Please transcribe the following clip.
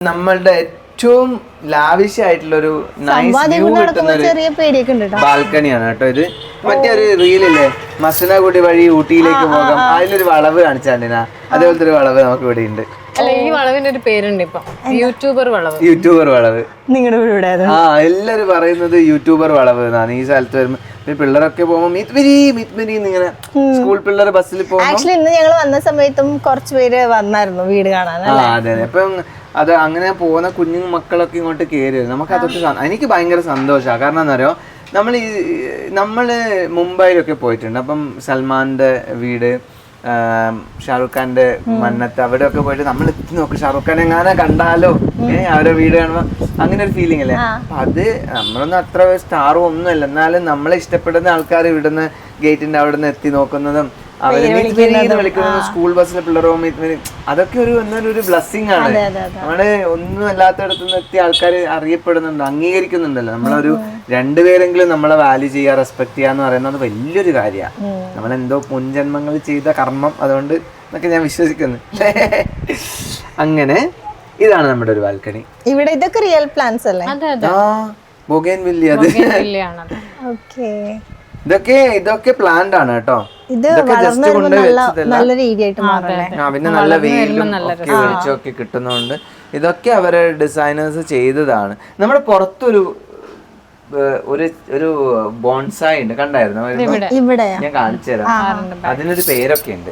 നമ്മളുടെ ഏറ്റവും ലാവിഷായിട്ടുള്ളൊരു ബാൽക്കണിയാണ് കേട്ടോ ഇത്. മറ്റേ ഒരു റീലില്ലേ മസനഗുഡി വഴി ഊട്ടിയിലേക്ക് പോകാം, അതിലൊരു വളവ് കാണിച്ചാണ്ടിനാ, അതേപോലത്തെ ഒരു വളവ് നമുക്ക് ഇവിടെ ഉണ്ട്. ഈ വളവിന്റെ ഒരു പേരുണ്ട് ഇപ്പൊ, യൂട്യൂബർ വളവ്. യൂട്യൂബർ വളവ്. നിങ്ങളുടെ വീട് ആ എല്ലാരും പറയുന്നത് യൂട്യൂബർ വളവ് എന്നാണ്. ഈ സ്ഥലത്ത് വരുമ്പോ പിള്ളേരൊക്കെ പോകുമ്പോ മിത്മിരി ഇങ്ങനെ സ്കൂൾ പിള്ളേർ ബസ്സിൽ പോകുമ്പോ. ആക്ച്വലി ഇന്ന് ഞങ്ങൾ വന്ന സമയത്തും കുറച്ച് പേര് വന്നായിരുന്നു വീട് കാണാൻ. അതെ അതെ. അപ്പം അത് അങ്ങനെ പോകുന്ന കുഞ്ഞു മക്കളൊക്കെ ഇങ്ങോട്ട് കയറി വരും. നമുക്ക് അതൊക്കെ എനിക്ക് ഭയങ്കര സന്തോഷമാണ്. കാരണം എന്താ പറയുക, നമ്മള് മുംബൈയിലൊക്കെ പോയിട്ടുണ്ട്. അപ്പം സൽമാന്റെ വീട്, ഷാറുഖ് ഖാന്റെ മന്നത്ത്, അവിടെ ഒക്കെ പോയിട്ട് നമ്മൾ എത്തി നോക്കും ഷാറുഖ് ഖാൻ എങ്ങനെ കണ്ടാലോ, അവരുടെ വീട് കാണുമ്പോ അങ്ങനെ ഒരു ഫീലിംഗ് അല്ലേ. അപ്പൊ അത് നമ്മളൊന്നും അത്ര സ്റ്റാറും ഒന്നുമല്ല, എന്നാലും നമ്മളെ ഇഷ്ടപ്പെടുന്ന ആൾക്കാർ ഇവിടുന്ന് ഗേറ്റിന്റെ അവിടെ നിന്ന് എത്തി നോക്കുന്നതും അവര് വിളിക്കുന്നതും സ്കൂൾ ബസ്സിലെ പിള്ളേരോ അതൊക്കെ ഒരു ബ്ലെസ്സിങ് ആണ്. നമ്മള് ഒന്നും അല്ലാത്തടത്തു നിന്ന് എത്തിയ ആൾക്കാർ അറിയപ്പെടുന്നുണ്ട്, അംഗീകരിക്കുന്നുണ്ടല്ലോ. നമ്മളൊരു രണ്ടുപേരെങ്കിലും നമ്മളെ വാല്യൂ ചെയ്യുക, റെസ്പെക്ട് ചെയ്യാന്ന് പറയുന്നത് വലിയൊരു കാര്യമാണ്. നമ്മളെന്തോ മുൻജന്മങ്ങൾ ചെയ്ത കർമ്മം, അതുകൊണ്ട് എന്നൊക്കെ ഞാൻ വിശ്വസിക്കുന്നു. അങ്ങനെ ഇതാണ് നമ്മുടെ ഒരു ബാൽക്കണി. ഇവിടെ ഇതൊക്കെ റിയൽ പ്ലാന്റ്സ് അല്ലേ? ആ ബൊഗൈൻവില്ല. അത് ഇതൊക്കെ പ്ലാന്റ് ആണ് കേട്ടോ. ഇതൊക്കെ ജസ്റ്റ് കൊണ്ടുപോയി വെച്ചതല്ല. പിന്നെ നല്ല വെയിലും ഒക്കെ വെളിച്ചമൊക്കെ കിട്ടുന്നതുകൊണ്ട് ഇതൊക്കെ അവരെ ഡിസൈനേഴ്സ് ചെയ്തതാണ്. നമ്മുടെ പുറത്തൊരു ഒരു ബോൺസായി ഉണ്ട്, കണ്ടായിരുന്നു? ഞാൻ കാണിച്ചു തരാം. അതിനൊരു പേരൊക്കെ ഉണ്ട്.